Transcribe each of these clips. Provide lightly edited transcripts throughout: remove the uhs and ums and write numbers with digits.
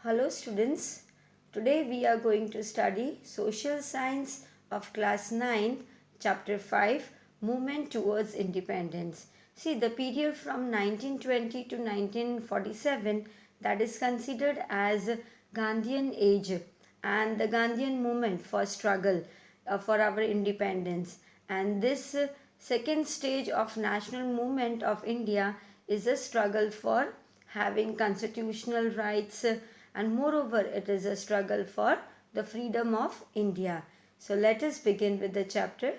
Hello students, today we are going to study Social Science of class 9 chapter 5 Movement Towards Independence. See, the period from 1920 to 1947, that is considered as Gandhian age, and the Gandhian movement for struggle for our independence. And this second stage of national movement of India is a struggle for having constitutional rights, and moreover it is a struggle for the freedom of India. So let us begin with the chapter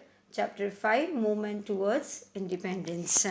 5 Movement Towards Independence.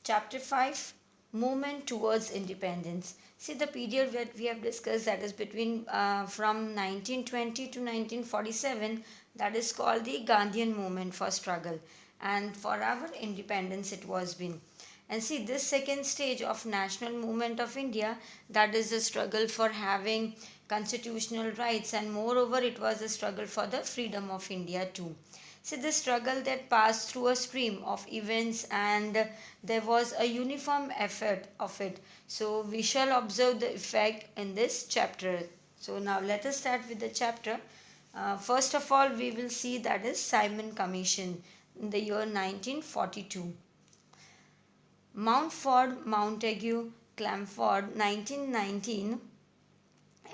Chapter 5 Movement Towards Independence. See, the period that we have discussed, that is between from 1920 to 1947, that is called the Gandhian movement for struggle, and for our independence it was been. And see, this second stage of national movement of India, that is the struggle for having constitutional rights, and moreover it was a struggle for the freedom of India too. See, the struggle that passed through a stream of events, and there was a uniform effort of it. So we shall observe the effect in this chapter. So now let us start with the chapter. First of all, we will see that is Simon Commission in the year 1942. Mountford, Montagu, Chelmsford, 1919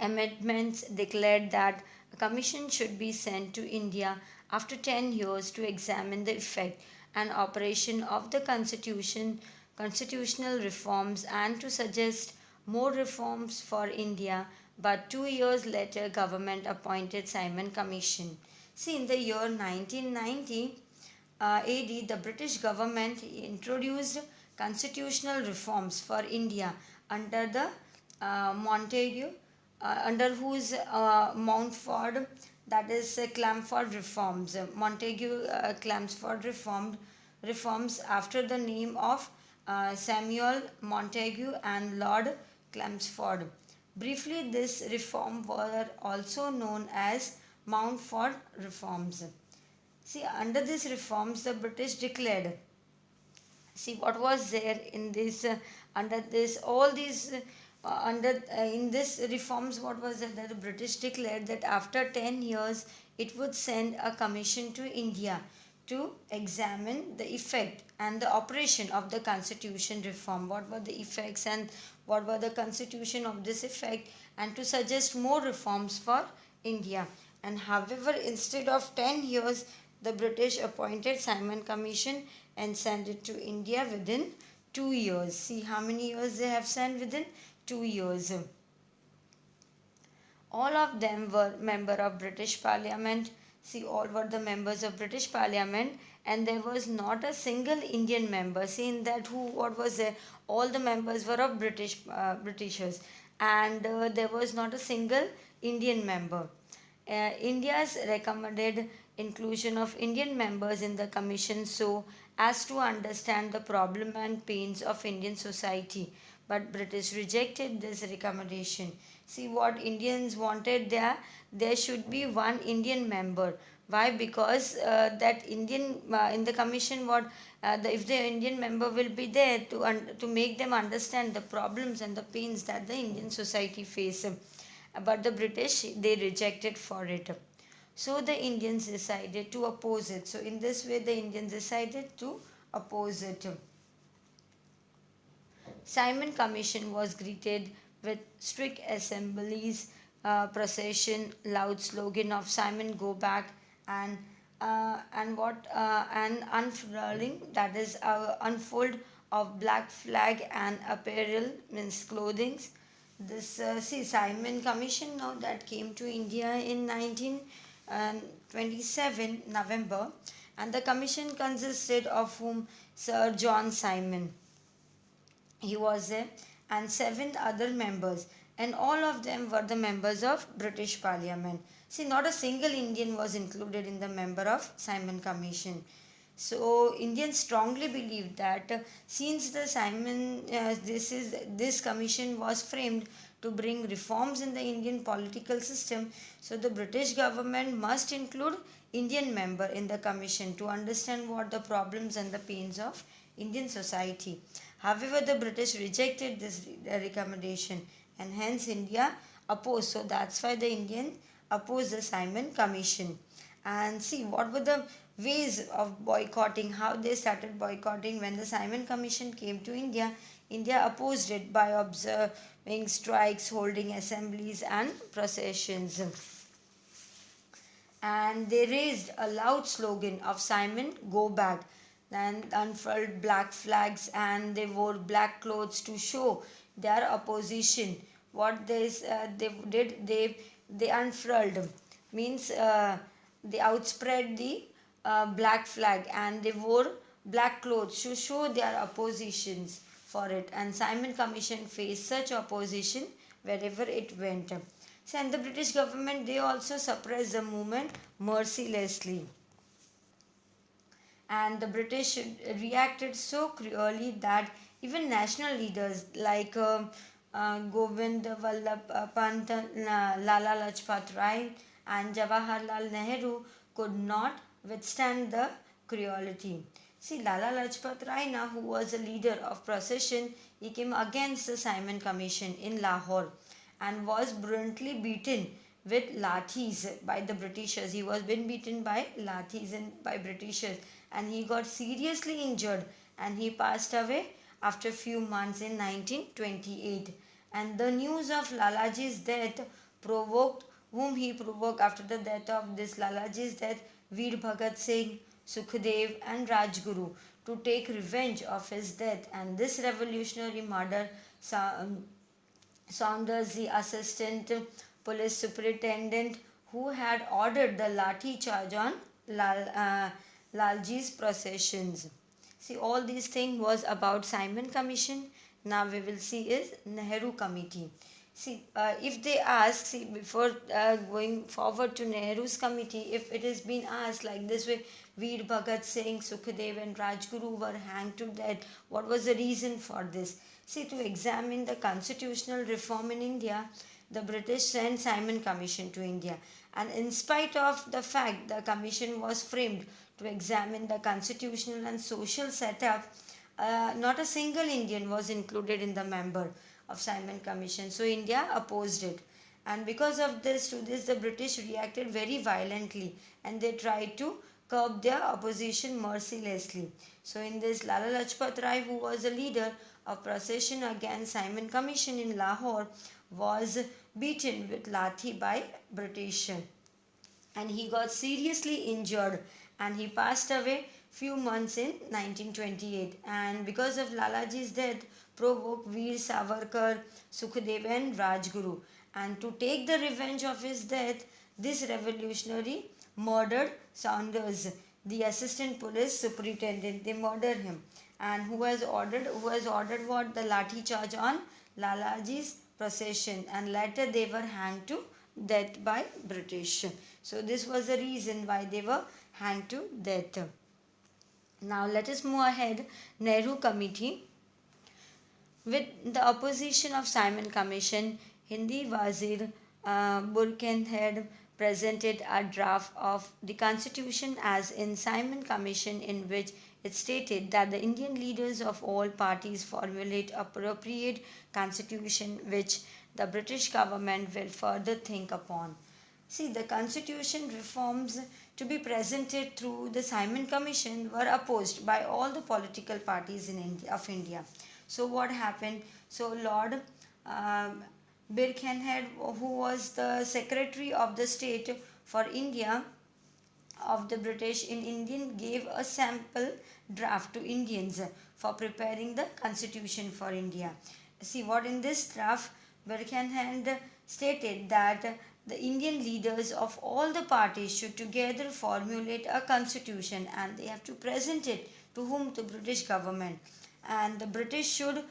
amendments declared that a commission should be sent to India after 10 years to examine the effect and operation of the constitutional reforms, and to suggest more reforms for India. But 2 years later, government appointed Simon Commission. See, in the year 1990 AD, the British government introduced constitutional reforms for India under the Montagu, under whose Mountford, that is Chelmsford reforms. Montagu Chelmsford reforms after the name of Samuel Montagu and Lord Chelmsford. Briefly, this reform were also known as Mountford reforms. See, under these reforms, the British declared. See, what was there in this, under this, all these, under in this reforms, what was it that the British declared that after 10 years, it would send a commission to India to examine the effect and the operation of the constitution reform. What were the effects and what were the constitution of this effect, and to suggest more reforms for India. And however, instead of 10 years, the British appointed Simon Commission and sent it to India within 2 years. See how many years they have sent within 2 years. All of them were member of British Parliament. See, all were the members of British Parliament, and there was not a single Indian member. See, in that who what was there? All the members were of Britishers, and there was not a single Indian member. India's recommended inclusion of Indian members in the commission so as to understand the problem and pains of Indian society, but British rejected this recommendation. See, what Indians wanted, there should be one Indian member. Why? Because that Indian in the commission, if the Indian member will be there to make them understand the problems and the pains that the Indian society face. But the British, they rejected for it. So the Indians decided to oppose it. So in this way, the Indians decided to oppose it. Simon Commission was greeted with strict assemblies, procession, loud slogan of Simon go back, and and unfurling, that is unfold of black flag and apparel, means clothing. This see, Simon Commission now that came to India in 1927 November, and the commission consisted of whom Sir John Simon, he was there, and seven other members, and all of them were the members of British Parliament. See, not a single Indian was included in the member of Simon Commission. So Indians strongly believed that since the this commission was framed to bring reforms in the Indian political system, so the British government must include Indian member in the commission to understand what the problems and the pains of Indian society. However, the British rejected this recommendation, and hence India opposed. So that's why the Indian opposed the Simon Commission. And see what were the ways of boycotting, how they started boycotting when the Simon Commission came to India. India opposed it by observing strikes, holding assemblies, and processions. And they raised a loud slogan of Simon, go back, and unfurled black flags, and they wore black clothes to show their opposition. What they did, they unfurled, means they outspread the black flag, and they wore black clothes to show their oppositions for it. And Simon Commission faced such opposition wherever it went. So, and the British government, they also suppressed the movement mercilessly. And the British reacted so cruelly that even national leaders like Govind Vallabh Pant, Lala Lajpat Rai, and Jawaharlal Nehru could not withstand the cruelty. See, Lala Lajpat Rai, now, who was a leader of procession, he came against the Simon Commission in Lahore and was brutally beaten with lathis by the Britishers. He was been beaten by lathis and by Britishers, and he got seriously injured, and he passed away after a few months in 1928. And the news of Lalaji's death provoked whom he provoked after the death of this Lalaji's death, Veer Bhagat Singh, Sukhdev, and Rajguru, to take revenge of his death. And this revolutionary murder Saunders, the assistant police superintendent who had ordered the lathi charge on Lalji's processions. See, all these things was about Simon Commission. Now we will see is Nehru Committee. See, if they ask, see, before going forward to Nehru's committee, if it has been asked like this way, Veer Bhagat Singh, Sukhdev, and Rajguru were hanged to death, what was the reason for this? See, to examine the constitutional reform in India, the British sent Simon Commission to India. And in spite of the fact the commission was framed to examine the constitutional and social setup, not a single Indian was included in the member of Simon Commission. So India opposed it. And because of this, to this, the British reacted very violently, and they tried to curb their opposition mercilessly. So in this, Lala Lajpat Rai, who was a leader of procession against Simon Commission in Lahore, was beaten with lathi by British, and he got seriously injured, and he passed away few months in 1928. And because of Lalaji's death provoked Veer Savarkar, Sukhdev, and Rajguru, and to take the revenge of his death, this revolutionary murdered Saunders, the assistant police superintendent. They murdered him, and who has ordered what? The lathi charge on Lalaji's procession, and later they were hanged to death by British. So this was the reason why they were hanged to death. Now let us move ahead. Nehru Committee. With the opposition of Simon Commission, Hindi Wazir Burkhenhead presented a draft of the constitution as in Simon Commission, in which it stated that the Indian leaders of all parties formulate appropriate constitution which the British government will further think upon. See, the constitution reforms to be presented through the Simon Commission were opposed by all the political parties in India. So what happened? So Lord Birkenhead, who was the Secretary of the State for India of the British in Indian, gave a sample draft to Indians for preparing the constitution for India. See what in this draft, Birkenhead stated that the Indian leaders of all the parties should together formulate a constitution, and they have to present it to whom? The British government, and the British should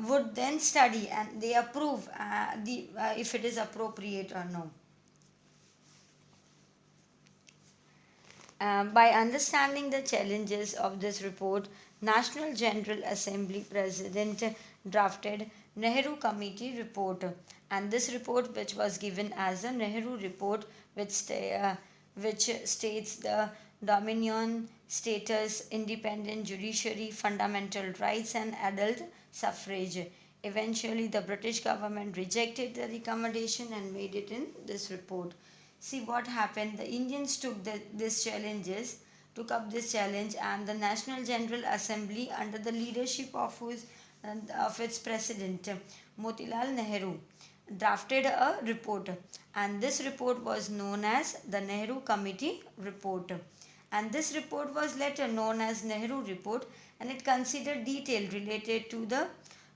would then study and they approve if it is appropriate or no. By understanding the challenges of this report, National General Assembly President drafted Nehru Committee report, and this report, which was given as a Nehru report, which states the Dominion status, independent judiciary, fundamental rights, and adult suffrage. Eventually, the British government rejected the recommendation and made it in this report. See what happened. The Indians took up this challenge, and the National General Assembly, under the leadership of its president Motilal Nehru, drafted a report, and this report was known as the Nehru Committee report. And this report was later known as Nehru report, and it considered details related to the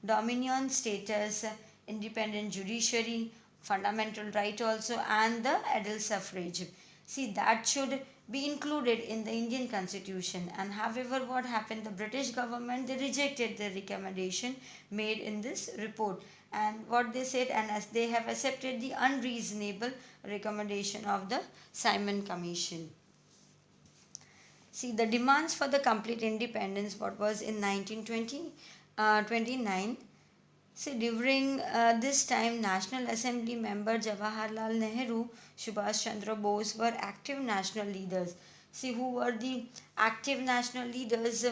dominion status, independent judiciary, fundamental right also, and the adult suffrage. See, that should be included in the Indian constitution. And however, what happened, the British government, they rejected the recommendation made in this report. And what they said, and as they have accepted the unreasonable recommendation of the Simon Commission. See, the demands for the complete independence, what was in 1929. See, during this time, National Assembly member Jawaharlal Nehru, Subhash Chandra Bose were active national leaders. See, who were the active national leaders?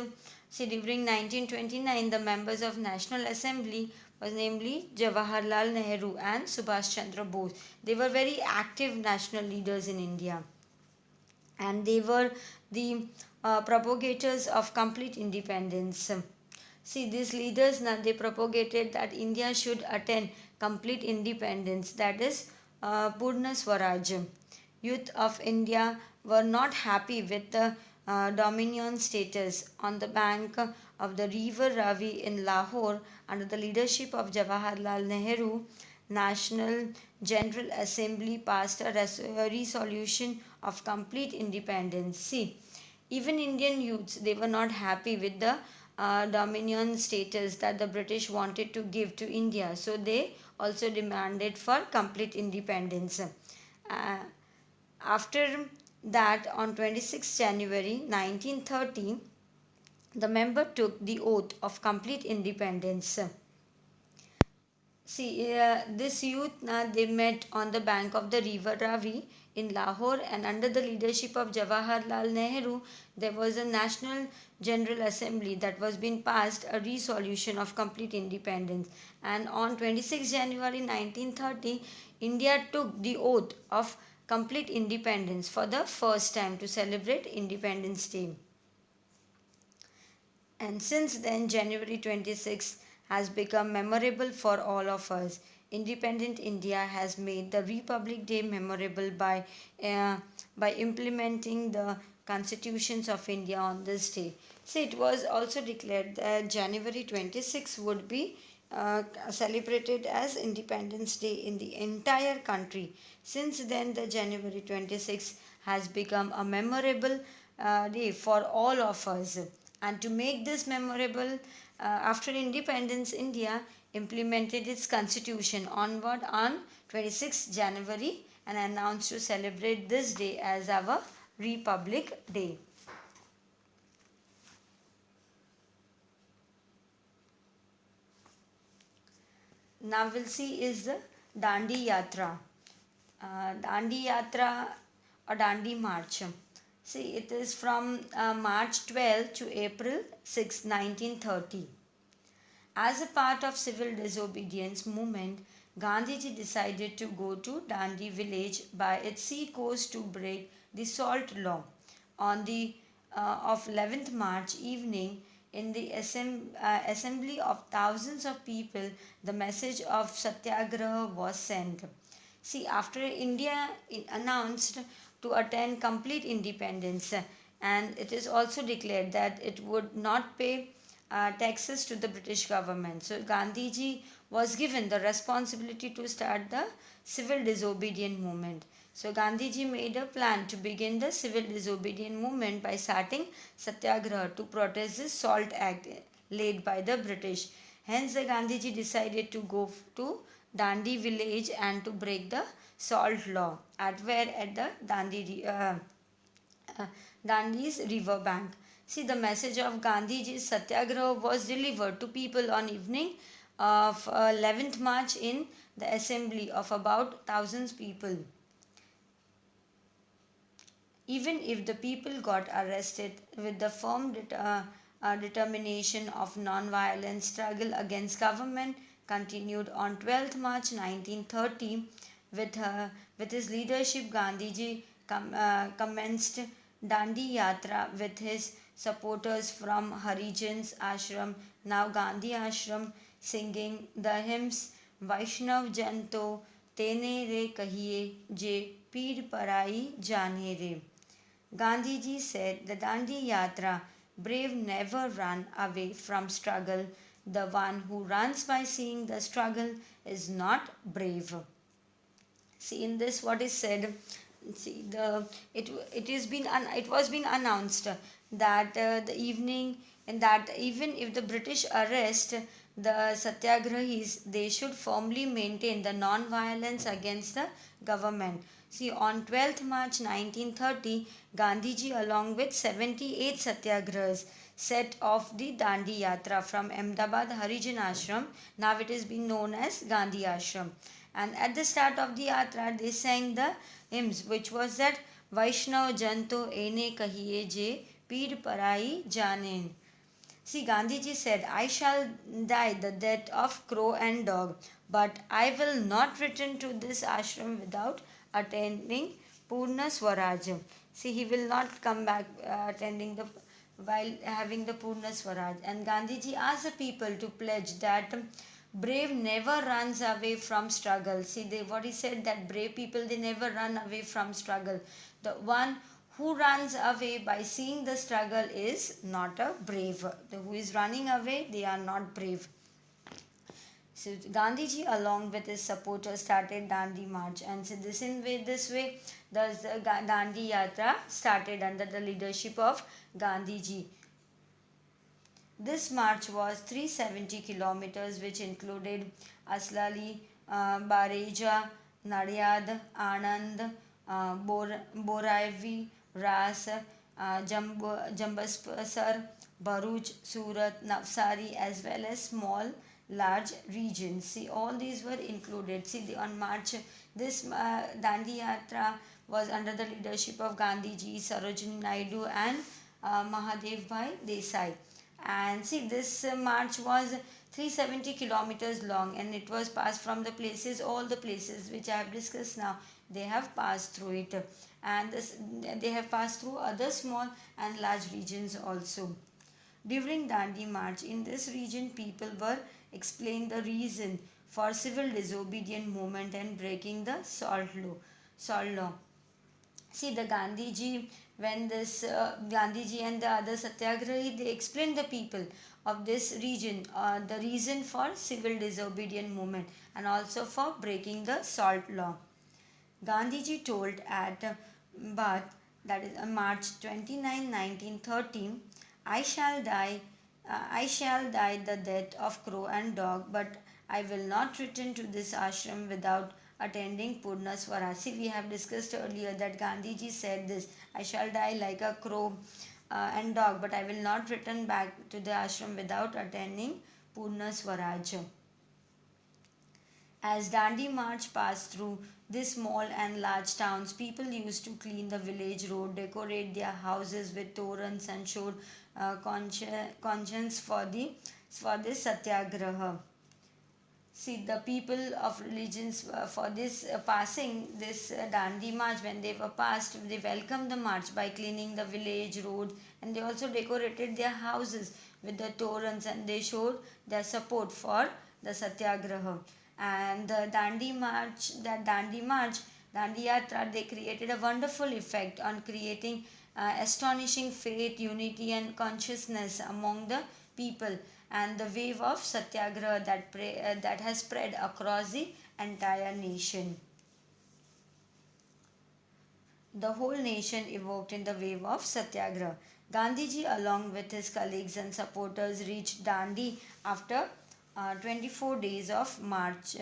See, during 1929, the members of National Assembly was namely Jawaharlal Nehru and Subhash Chandra Bose. They were very active national leaders in India, and they were the propagators of complete independence. See, these leaders now they propagated that India should attain complete independence, that is Purna Swaraj. Youth of India were not happy with the dominion status on the bank of the river Ravi in Lahore. Under the leadership of Jawaharlal Nehru, National General Assembly passed a resolution of complete independence. See, even Indian youths, they were not happy with the dominion status that the British wanted to give to India. So they also demanded for complete independence. After that, on 26 January 1930, the member took the oath of complete independence. See, this youth they met on the bank of the river Ravi in Lahore, and under the leadership of Jawaharlal Nehru, there was a National General Assembly that was being passed a resolution of complete independence. And on 26 January 1930, India took the oath of complete independence for the first time to celebrate Independence Day. And since then, January 26 has become memorable for all of us. Independent India has made the Republic Day memorable by implementing the constitutions of India on this day. So it was also declared that January 26 would be celebrated as Independence Day in the entire country. Since then, the January 26 has become a memorable day for all of us. And to make this memorable, after independence, India implemented its constitution onward on 26 January and announced to celebrate this day as our Republic Day. Now we'll see is the Dandi Yatra. Dandi Yatra or Dandi March. See, it is from March 12 to April 6, 1930. As a part of civil disobedience movement, Gandhiji decided to go to Dandi village by its sea coast to break the salt law. On the of 11th March evening, in the assembly of thousands of people, the message of Satyagraha was sent. See, after India announced to attain complete independence, and it is also declared that it would not pay taxes to the British government. So Gandhiji was given the responsibility to start the civil disobedient movement. So Gandhiji made a plan to begin the civil disobedient movement by starting Satyagraha to protest the Salt Act laid by the British. Hence, the Gandhiji decided to go to Dandi village and to break the salt law at the Dandi's river bank. See, the message of Gandhiji's Satyagraha was delivered to people on evening of 11th March in the assembly of about thousands people. even if the people got arrested. With the firm determination of non-violent struggle against government continued on 12th March 1930. With his leadership, Gandhiji commenced Dandi Yatra with his supporters from Harijan's ashram, now Gandhi ashram, singing the hymns Vaishnav Janto Tene Re Kahiye Je Peer Parai Jane Re. Gandhiji said the Dandi Yatra, brave never run away from struggle. The one who runs by seeing the struggle is not brave. See in this what is said. See the it was been announced that the evening and that even if the British arrest the satyagrahis, they should firmly maintain the non-violence against the government. See, on 12th March 1930, Gandhiji, along with 78 satyagrahis, set off the Dandi Yatra from Ahmedabad Harijan Ashram. Now it is being known as Gandhi Ashram. And at the start of the yatra, they sang the hymns, which was that Vaishnav Janto Ene Kahiye Je Peer Parai Janen. See, Gandhiji said, I shall die the death of crow and dog, but I will not return to this ashram without attending Purna Swaraj. See, he will not come back attending the while having the Purna Swaraj. And Gandhiji asked the people to pledge that brave never runs away from struggle. See, what he said that brave people they never run away from struggle. The one who runs away by seeing the struggle is not a brave. The who is running away, they are not brave. So Gandhiji, along with his supporters, started Dandi March, and so this way, the Dandi Yatra started under the leadership of Gandhiji. This march was 370 kilometers, which included Aslali, Bareja, Nadiad, Anand, Boraivi, Ras, Jambasar, Bharuch, Surat, Navsari, as well as small large regions. See, all these were included. See, on March, this Dandi Yatra was under the leadership of Gandhiji, Sarojini Naidu, and Mahadev Bhai Desai. And see, this march was 370 kilometers long, and it was passed from the places, all the places which I have discussed now, they have passed through it. And they have passed through other small and large regions also. During Dandi March, in this region, people were explained the reason for civil disobedient movement and breaking the salt law. See, the Gandhiji, when this Gandhiji and the other satyagrahi, they explained the people of this region the reason for civil disobedient movement and also for breaking the salt law. Gandhiji told at Bath, that is on March 29, 1913, I shall die the death of crow and dog, but I will not return to this ashram without attending Purna Swaraj. See, we have discussed earlier that Gandhiji said this, I shall die like a crow and dog, but I will not return back to the ashram without attending Purna Swaraj. As Dandi March passed through these small and large towns, people used to clean the village road, decorate their houses with torrents, and showed conscience for this satyagraha. See, the people of religions for this passing this Dandi March, when they were passed, they welcomed the march by cleaning the village roads, and they also decorated their houses with the torrents, and they showed their support for the satyagraha. And the Dandi March, Dandi Yatra, they created a wonderful effect on creating astonishing faith, unity, and consciousness among the people, and the wave of satyagraha that has spread across the entire nation. The whole nation evoked in the wave of satyagraha. Gandhiji, along with his colleagues and supporters, reached Dandi after 24 days of March.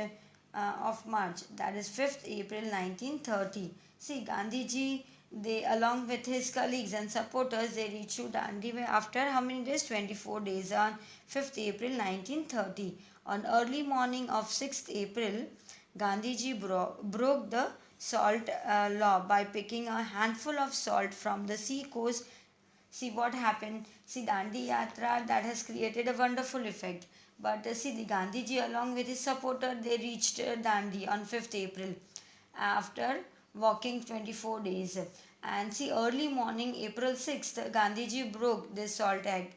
That is 5th April 1930. See, Gandhiji, they along with his colleagues and supporters, they reached to Dandi after how many days? 24 days on 5th April 1930. On early morning of 6th April, Gandhiji broke the salt law by picking a handful of salt from the sea coast. See what happened. See, Dandi Yatra that has created a wonderful effect. But see, the Gandhiji along with his supporter, they reached Dandi on 5th April after walking 24 days. And see, early morning, April 6th, Gandhiji broke this salt act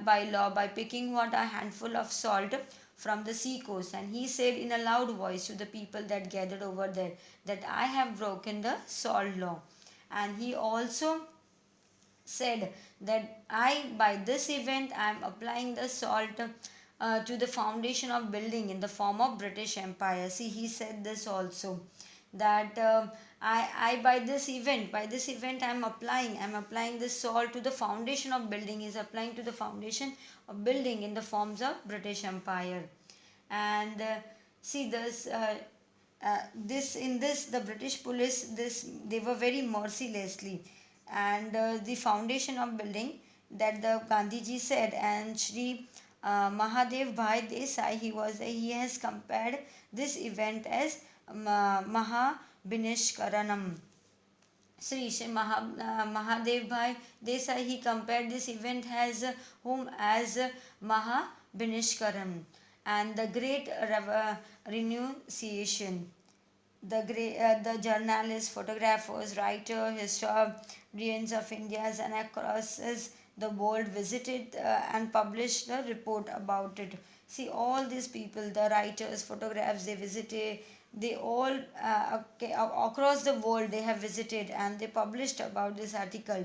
by law by picking what a handful of salt from the sea coast. And he said in a loud voice to the people that gathered over there that I have broken the salt law. And he also said that I, by this event, I am applying the salt to the foundation of building in the form of British Empire. See, he said this also that by this event, I am applying this salt to the foundation of building. Is applying to the foundation of building in the forms of British Empire. And see this. This in this the British police this they were very mercilessly, and the foundation of building that the Gandhiji said, and Shri Mahadev Bhai Desai he has compared this event as Mahabinishkaranam. Sri Mahadev Bhai Desai he compared this event as whom as Mahabinishkaran and the great renunciation. The journalists, photographers, writers, historians of India and across the world visited and published a report about it. See, all these people, the writers, photographs, they visited, they all across the world they have visited and they published about this article,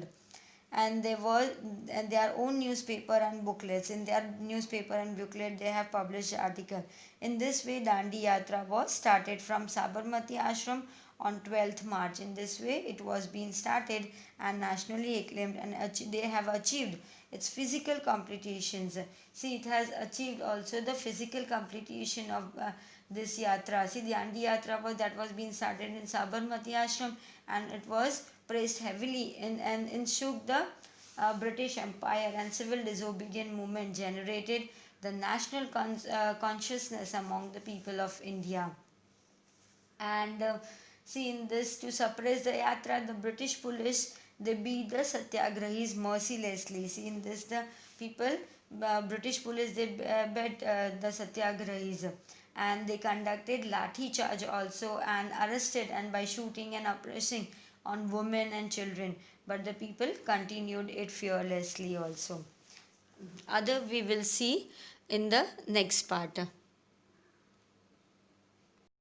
and they were and their own newspaper and booklets. In their newspaper and booklet they have published the article. In this way, Dandi Yatra was started from Sabarmati Ashram on 12th March. In this way it was being started and nationally acclaimed, and they have achieved its physical completions. See, it has achieved also the physical completion of this yatra. See, the Dandi Yatra was being started in Sabarmati Ashram, and it was praised heavily in shook the British Empire, and civil disobedient movement generated the national consciousness among the people of India. And see, in this, to suppress the yatra, the British police they beat the satyagrahis mercilessly. See, in this, the people, British police they beat the satyagrahis, and they conducted lathi charge also and arrested and by shooting and oppressing on women and children. But the people continued it fearlessly also. Other we will see in the next part.